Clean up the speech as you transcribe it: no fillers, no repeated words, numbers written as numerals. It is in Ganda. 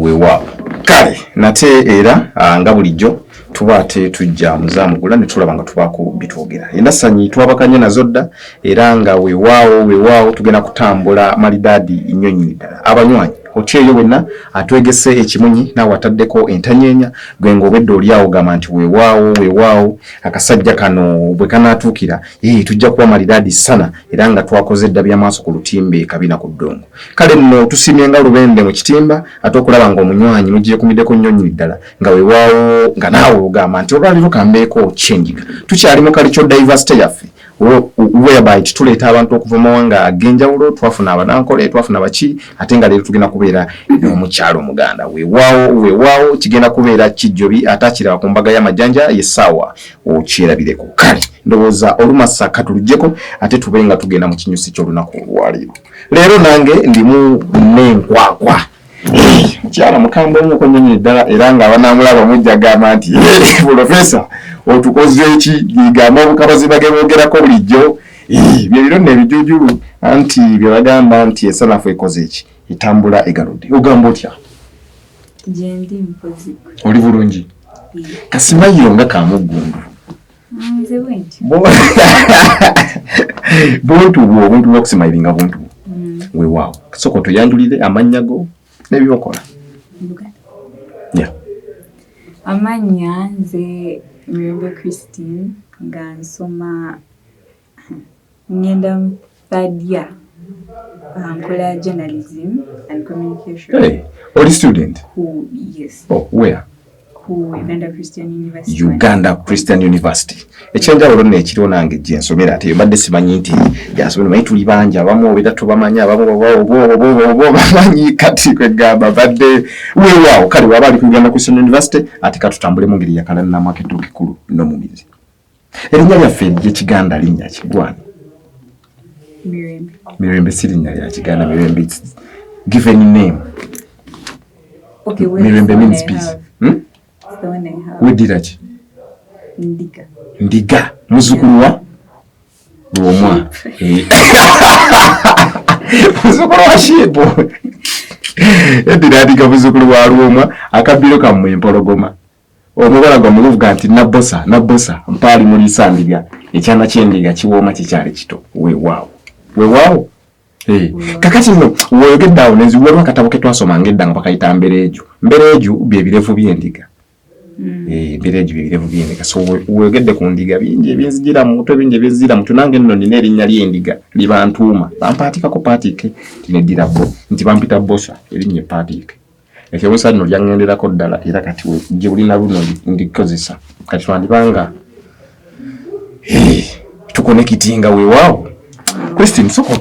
weewaawo. Kale nate era nga bulijjo tuba ate tujja muzaamugula ne tulaba nga tubaako bitwogera. Endasanyi twabakanye nazo dda era nga weewaawo tugenda kutambula malidaadi nnyonyi ddala. Abanywanyi otyeyo wenna atwegese ekimunyi naawe ataddeko entanyeenya gwe ng'obedde oli awo gamba nti weewaawo akasajja kano bwe kanaatuukira tujja kuba malidaadi sana era nga twakoze dda byamaaso ku lutimbe kabina ku ddongo. Kale nno tusimye nga lubende mu kitimba ate okulaba ng'omunywanyi mugiyekumiddeko nnyonyi ddala nga weewaawo nga naawe ogamba nti olwaliro kambeeko kyenjiga. Tukyali mu cultural diversity yaffe whereby tuleeta abantu okuva mu mawanga ag'enjawulo, twafuna abanankole, twafuna baki, ate nga leero tugenda kubeera n'omukyalo Omuganda. Weewaawo kigenda kubeera kijjobi ate akiraba ku mbaga y'amajjanja y'essaawa okyerabireko. Kale ndowooza olumasa katulugyeko ate tube nga tugenda mu kinyusi ky'olunaku olwaleero. Leero nange ndimu n'enkwakwa. Mukyala mukambwe omuko nnyonyi ddala era nga abanamulaba mujja agamba nti Profesa otukoze eki gigamba obukabazi bagebogerako bulijjo bye biro n'ebijujulu anti bye bagamba nti esanafu ekoze eki etambula egaludde. Ogamba otya? Jendi mpozi. Oli bulungi? Kasimayiro nga kamuggundu. Nze bwenti. Buntu bw'okusimayiringa buntu. Weewaawo. Kasoko tuyanjulire amannya go n'ebyokola. Yeah. Amanya nze Mirembe Christine nga nsoma ngenda third year nkola journalism and communication. Hey, oli student? Yes. Oh, where? Uganda Christian University. Uganda Christian University. Ekyenjawulo nno ekiriwo nange gye nsomera ate mbadde simanyi nti gyasomera naye tuli bangi abamu obera tubamanya abamu bamanyi kati kwegamba badde weewaawo. Kale waba ali ku Uganda Christian University ate katutambule mu ngeri yakalani n'amaketo kikulu n'omumizi. Erinnya lyaffe ery'Ekiganda linnya kigwani? Mirembe. Mirembe si linnya lya Kiganda. Mirembe it's given name. Okay, Mirembe means peace. The one I have. Weddiraki? Ndiga. Muzukulu wa? Lwomwa. Muzukulu wa Shibo. Ndiga muzukulu wa Lwomwa. Akabiro kammwe empologoma. Omubala gwa muluvuga nti nabosa mpaali mulisa ndiga. Ekyana ky'endiga kiwooma kikyali kito. Weewaawo. Kakati nno woyogedde awo nenzi waliwo akatabo ke twasoma ng'edda nga bakayita mbereeju bye birevu by'endiga. Mbereeju bye birevu by'endiga. So woyogedde ku ndiga bingi ebinzijira mu mutwe bingi ebinzijira mu tunange nno nina erinnya ly'endiga libantuuma bampaatikako paatiike tineddira bo nti bampita bosa erinnya epaatiike. Ekyobusa nno lyangenderako ddala era kati gye bulina luno ndikozesa kati twandibanga tukonekitinga weewaawo. Christine soko